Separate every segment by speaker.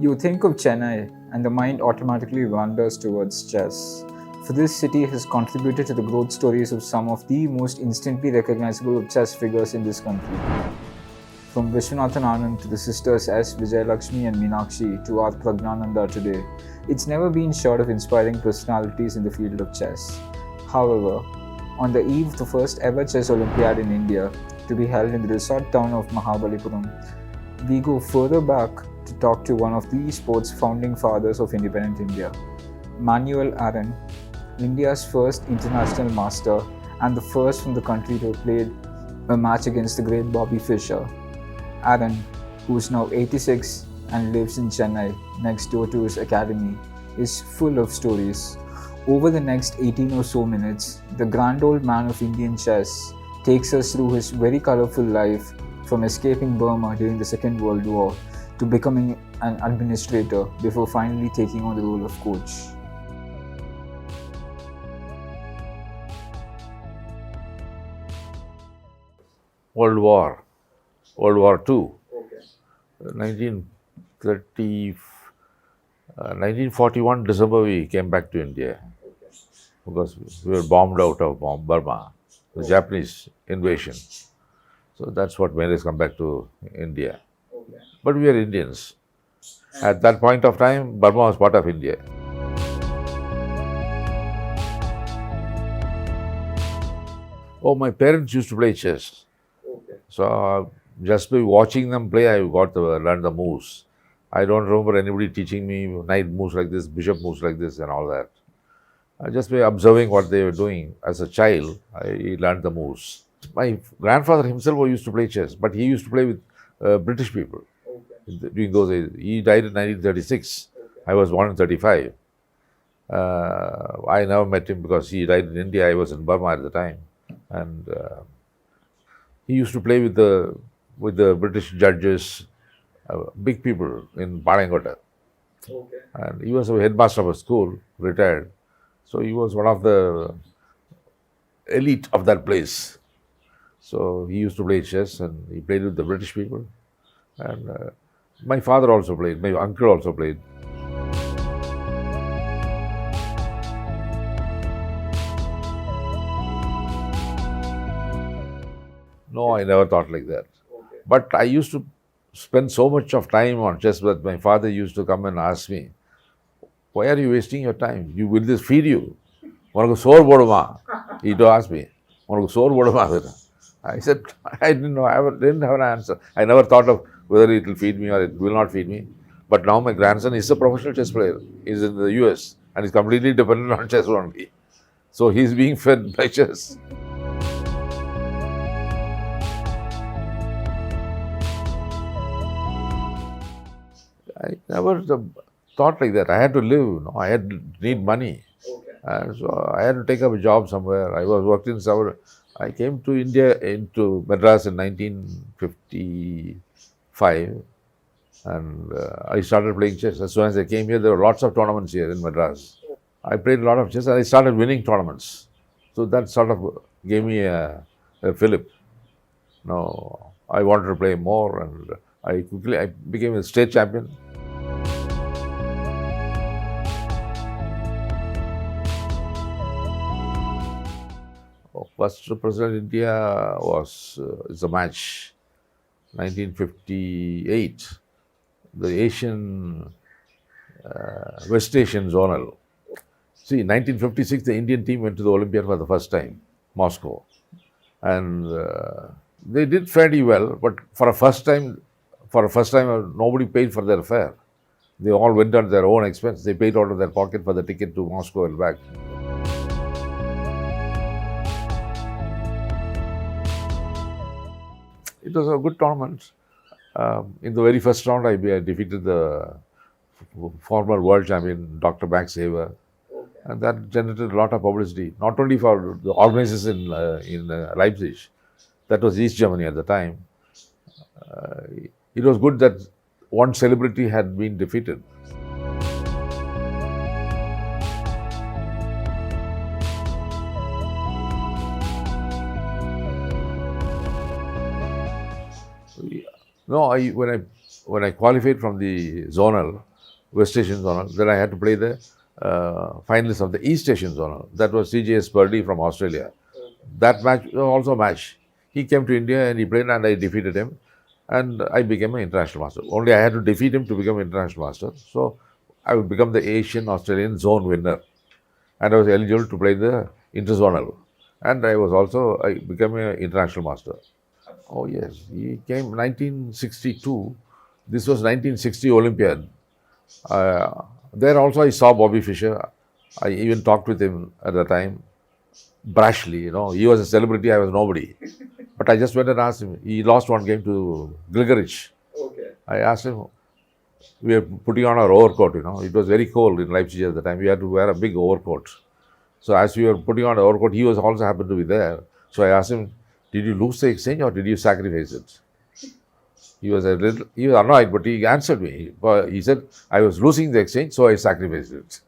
Speaker 1: You think of Chennai, and the mind automatically wanders towards chess. For this city has contributed to the growth stories of some of the most instantly recognizable chess figures in this country. From Vishwanathan Anand to the sisters S. Vijayalakshmi and Meenakshi to R. Pragnananda today, it's never been short of inspiring personalities in the field of chess. However, on the eve of the first ever Chess Olympiad in India, to be held in the resort town of Mahabalipuram, we go further back to talk to one of the sport's founding fathers of independent India, Manuel Aaron, India's first international master and the first from the country to have played a match against the great Bobby Fischer. Aaron, who is now 86 and lives in Chennai next door to his academy, is full of stories. Over the next 18 or so minutes, the grand old man of Indian chess takes us through his very colourful life, from escaping Burma during the Second World War to becoming an administrator before finally taking on the role of coach.
Speaker 2: World War II, 1930, 1941 December we came back to India because we were bombed out of Burma, the Japanese invasion. So that's what made us come back to India. But we are Indians. At that point of time, Burma was part of India. Oh, my parents used to play chess. So just by watching them play, I got to learn the moves. I don't remember anybody teaching me knight moves like this, bishop moves like this, and all that. Just by observing what they were doing as a child, I learned the moves. My grandfather himself used to play chess, but he used to play with British people. During those days. He died in 1936. I was born in 35. I never met him because he died in India. I was in Burma at the time. And he used to play with the British judges, big people in Palangota. And he was a headmaster of a school, retired. So he was one of the elite of that place. So he used to play chess and he played with the British people. And my father also played, my uncle also played. No, I never thought like that. But I used to spend so much of time on chess that my father used to come and ask me, why are you wasting your time? Will this feed you? Unaku sore boduma? He used to ask me, unaku sore boduma? I said, I didn't know, I didn't have an answer. I never thought of whether it will feed me or it will not feed me. But now my grandson is a professional chess player. He's in the US and is completely dependent on chess only. So he's being fed by chess. I never thought like that. I had to live. I had to need money. So I had to take up a job somewhere. I was working somewhere. I came to India, into Madras in 1955 and I started playing chess. As soon as I came here, there were lots of tournaments here in Madras. I played a lot of chess and I started winning tournaments. So that sort of gave me a fillip. Now, I wanted to play more and I became a state champion. First President India was it's a match, 1958, the Asian, West Asian Zonal. See, in 1956, the Indian team went to the Olympiad for the first time, Moscow. And they did fairly well, but for a first time, nobody paid for their fare. They all went on their own expense. They paid out of their pocket for the ticket to Moscow and back. It was a good tournament. In the very first round, I defeated the former world champion, Dr. Max Haver. And that generated a lot of publicity, not only for the organizers in Leipzig, that was East Germany at the time. It was good that one celebrity had been defeated. No, when I qualified from the zonal, West Asian Zonal. Then I had to play the finalists of the East Asian Zonal. That was CJS Purdy from Australia. That match was also a match. He came to India and he played and I defeated him. And I became an international master. Only I had to defeat him to become international master. So I would become the Asian Australian zone winner. And I was eligible to play the interzonal. And I became an international master. Oh yes, he came 1962. This was 1960 Olympiad. There also I saw Bobby Fischer. I even talked with him at the time, brashly, He was a celebrity, I was nobody. But I just went and asked him. He lost one game to Gligorich.
Speaker 1: Okay.
Speaker 2: I asked him, we were putting on our overcoat, It was very cold in Leipzig at the time. We had to wear a big overcoat. So as we were putting on the overcoat, he was also happened to be there. So I asked him, did you lose the exchange or did you sacrifice it? He was annoyed, but he answered me. He said, I was losing the exchange, so I sacrificed it.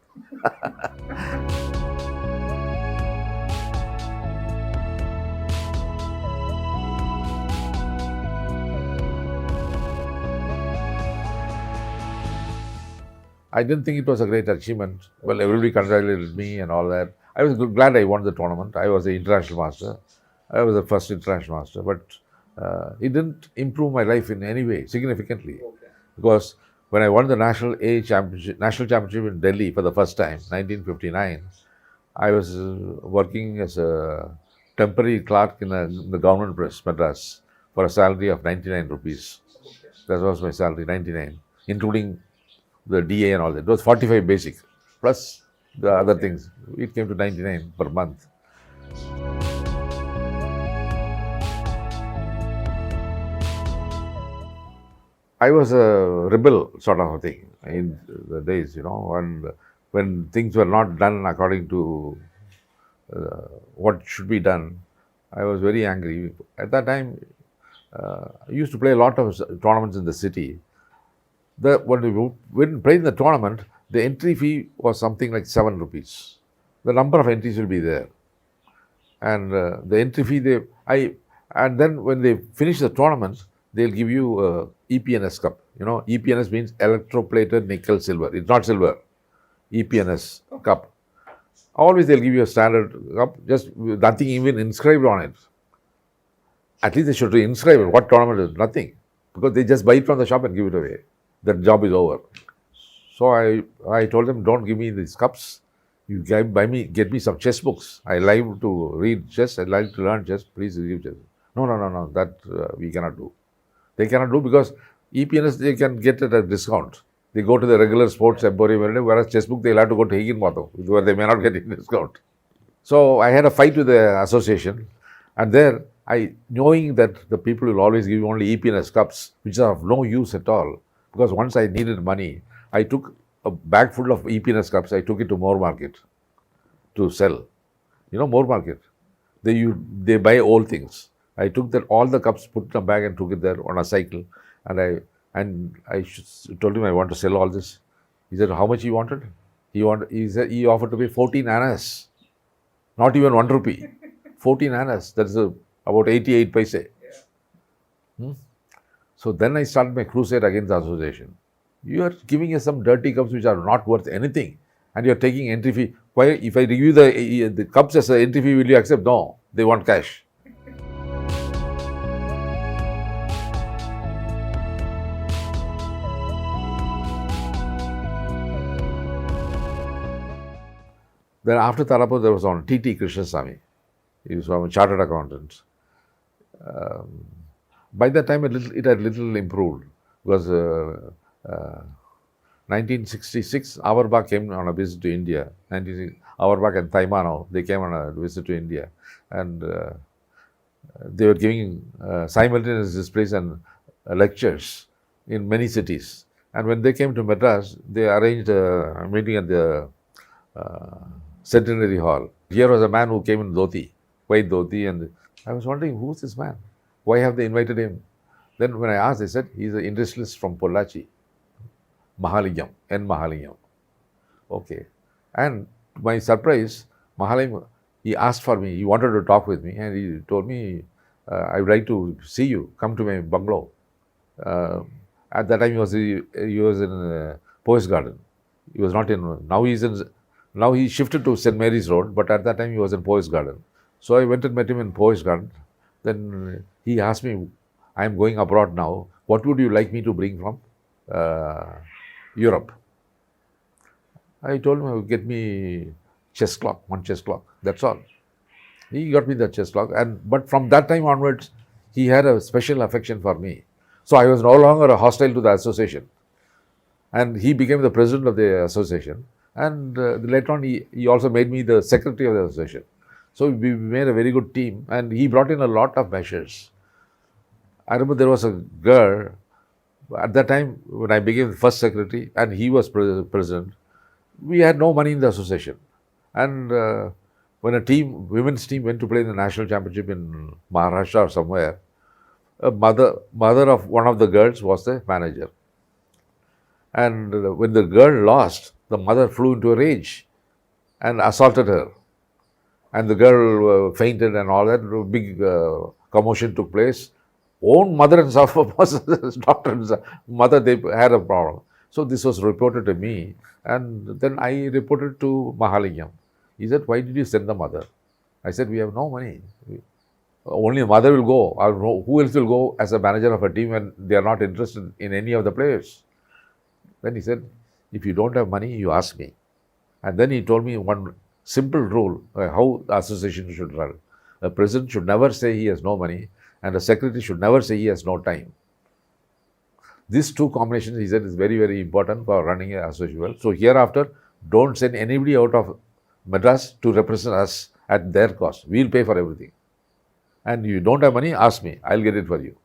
Speaker 2: I didn't think it was a great achievement. Well, everybody congratulated me and all that. I was glad I won the tournament. I was the international master. I was the first international master. But it didn't improve my life in any way significantly.
Speaker 1: Okay.
Speaker 2: Because when I won the national championship in Delhi for the first time, 1959, I was working as a temporary clerk in the government press, Madras, for a salary of 99 rupees.
Speaker 1: Okay.
Speaker 2: That was my salary, 99, including the DA and all that. It was 45 basic, plus the other things. It came to 99 per month. I was a rebel sort of a thing in the days, and when things were not done according to what should be done, I was very angry. At that time, I used to play a lot of tournaments in the city. When we played in the tournament, the entry fee was something like 7 rupees. The number of entries will be there. And the entry fee, and then when they finish the tournament, they'll give you a EPNS cup. EPNS means electroplated nickel silver. It's not silver. EPNS cup. Always they'll give you a standard cup, just nothing even inscribed on it. At least they should inscribe it. What tournament is? Nothing. Because they just buy it from the shop and give it away. That job is over. So I told them, don't give me these cups. You get me some chess books. I like to read chess. I like to learn chess. Please give chess. No. That we cannot do. They cannot do because EPNS they can get at a discount. They go to the regular sports emporium, whereas chess book they'll have to go to Higginbotham, where they may not get any discount. So I had a fight with the association, and there knowing that the people will always give you only EPNS cups, which are of no use at all. Because once I needed money, I took a bag full of EPNS cups. I took it to Moore Market to sell. Moore Market. They buy old things. I took all the cups, put in a bag, and took it there on a cycle. And I told him I want to sell all this. He said, how much he wanted? He said he offered to pay 14 annas, not even 1 rupee. 14 annas. That is about 88 paise. Yeah. So then I started my crusade against the association. You are giving us some dirty cups which are not worth anything, and you are taking entry fee. Why? If I give you the cups as an entry fee, will you accept? No, they want cash. Then after Tarapur, there was one T.T. Krishnasamy. He was from a chartered accountant. By that time, it had little improved because 1966, Auerbach came on a visit to India. Auerbach and Taimano, they came on a visit to India, and they were giving simultaneous displays and lectures in many cities. And when they came to Madras, they arranged a meeting at the Centenary Hall. Here was a man who came in dhoti, white dhoti, and I was wondering, who's this man? Why have they invited him? Then when I asked, they said, he's an industrialist from Pollachi, Mahalingam, N. Mahalingam. Okay. And to my surprise, Mahalingam, he asked for me, he wanted to talk with me, and he told me, I would like to see you, come to my bungalow. At that time, he was in Poets Garden. He was not in. Now he's in. Now he shifted to St. Mary's Road, but at that time he was in Poise Garden. So I went and met him in Poise Garden. Then he asked me, "I am going abroad now. What would you like me to bring from Europe?" I told him, "Get me chess clock, one chess clock. That's all." He got me the chess clock, but from that time onwards, he had a special affection for me. So I was no longer hostile to the association, and he became the president of the association. And later on, he also made me the secretary of the association. So we made a very good team, and he brought in a lot of measures. I remember there was a girl at that time when I became the first secretary, and he was president. We had no money in the association, and when a women's team went to play in the national championship in Maharashtra or somewhere, a mother of one of the girls was the manager. And when the girl lost, the mother flew into a rage and assaulted her. And the girl fainted and all that. Big commotion took place. Own mother and doctor's mother, they had a problem. So this was reported to me, and then I reported to Mahalingam. He said, "Why did you send the mother?" I said, "We have no money. Only the mother will go. Who else will go as a manager of a team when they are not interested in any of the players?" Then he said, "If you don't have money, you ask me." And then he told me one simple rule how the association should run. A president should never say he has no money, and a secretary should never say he has no time. These two combinations, he said, is very, very important for running an association well. So hereafter, don't send anybody out of Madras to represent us at their cost. We'll pay for everything. And you don't have money, ask me. I'll get it for you.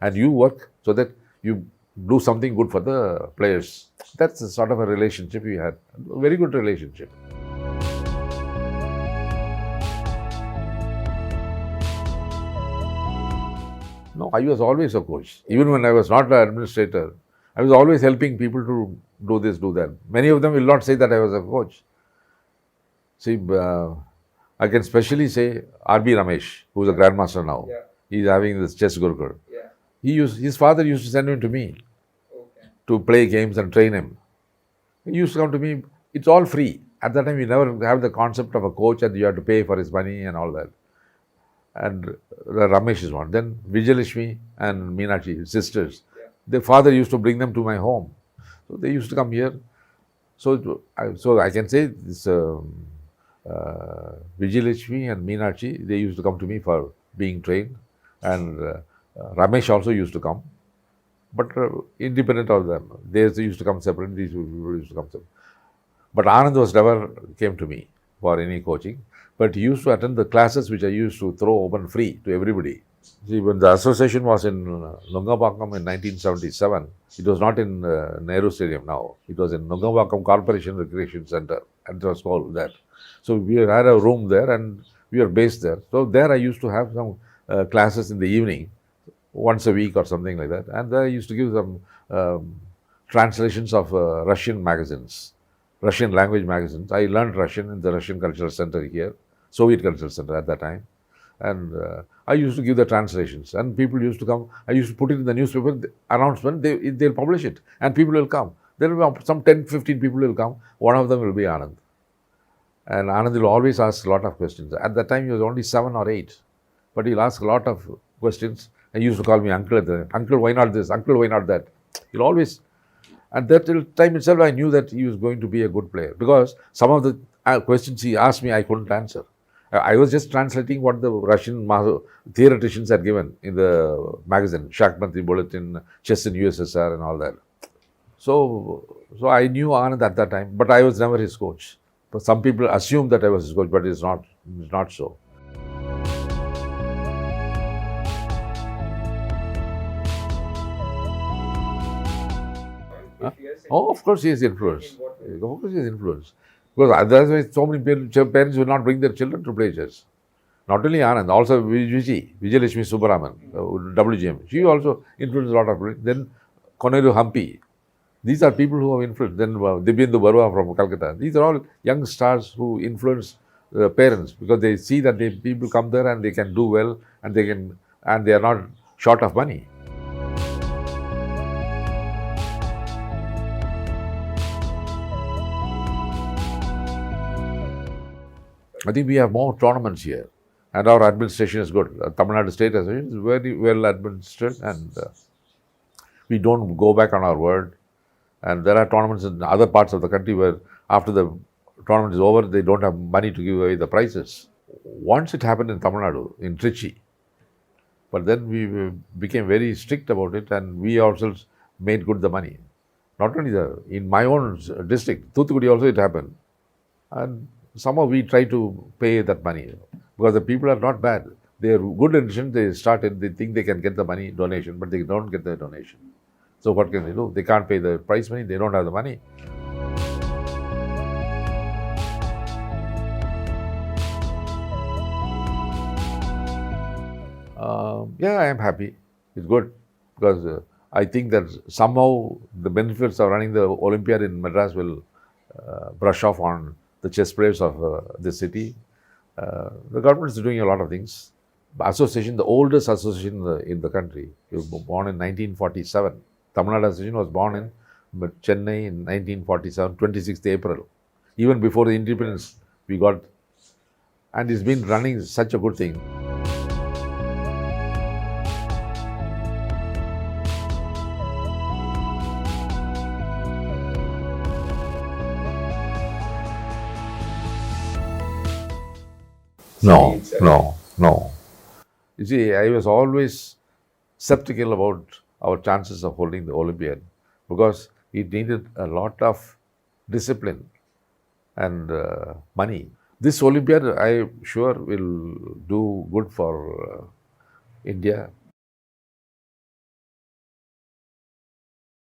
Speaker 2: And you work so that you do something good for the players. That's the sort of a relationship we had. A very good relationship. No, I was always a coach. Even when I was not an administrator, I was always helping people to do this, do that. Many of them will not say that I was a coach. See, I can specially say RB Ramesh, who is a grandmaster now. Yeah. He's having this chess gurukul. Yeah. His father used to send him to me to play games and train him. He used to come to me. It's all free. At that time, we never have the concept of a coach and you have to pay for his money and all that. And Ramesh is one. Then Vijayalakshmi and Meenakshi, sisters. Yeah. Their father used to bring them to my home. So they used to come here. So I can say this Vijayalakshmi and Meenakshi, they used to come to me for being trained. And Ramesh also used to come. But independent of them. They used to come separate, these people used to come separate. But Anand was never came to me for any coaching. But he used to attend the classes which I used to throw open free to everybody. See, when the association was in Nungapakkam in 1977, it was not in Nehru Stadium now. It was in Nungapakkam Corporation Recreation Center, and it was called that. So we had a room there and we were based there. So there I used to have some classes in the evening, once a week or something like that. And there I used to give some translations of Russian magazines, Russian language magazines. I learned Russian in the Russian Cultural Center here, Soviet Cultural Center at that time. And I used to give the translations, and people used to come. I used to put it in the newspaper, the announcement, they'll publish it, and people will come. There will be some 10, 15 people will come. One of them will be Anand. And Anand will always ask a lot of questions. At that time, he was only 7 or 8, but he'll ask a lot of questions. He used to call me uncle at the uncle, why not this? Uncle, why not that? He'll always, at that time itself, I knew that he was going to be a good player, because some of the questions he asked me, I couldn't answer. I was just translating what the Russian theoreticians had given in the magazine, Shakmati Bulletin, Chess in USSR and all that. So I knew Anand at that time, but I was never his coach. But some people assume that I was his coach, but it's not so. Huh? Oh, of course he has influence. Of course he has influence. Because otherwise, so many parents will not bring their children to play chess. Not only Anand, also Vijayalakshmi Subbaraman, WGM. She also influenced a lot of people. Then Koneru Hampi. These are people who have influenced. Then Dibyendu Barua from Calcutta. These are all young stars who influence parents, because they see that people come there and they can do well, and they are not short of money. I think we have more tournaments here, and our administration is good. Tamil Nadu State Association is very well administered, and we don't go back on our word. And there are tournaments in other parts of the country where after the tournament is over, they don't have money to give away the prizes. Once it happened in Tamil Nadu, in Trichy, but then we became very strict about it, and we ourselves made good the money. Not only in my own district, Thoothukudi also it happened. And somehow we try to pay that money because the people are not bad. They are good intention. They started, they think they can get the money donation, but they don't get the donation. So what can they do? They can't pay the prize money. They don't have the money. Yeah, I am happy. It's good because I think that somehow the benefits of running the Olympiad in Madras will brush off on the chess players of the city. The government is doing a lot of things. The association, the oldest association in the country, it was born in 1947. Tamil Nadu Association was born in Chennai in 1947, 26th April. Even before the independence, we got, and it's been running such a good thing. No, no, no. You see, I was always skeptical about our chances of holding the Olympiad because it needed a lot of discipline and money. This Olympiad, I'm sure, will do good for India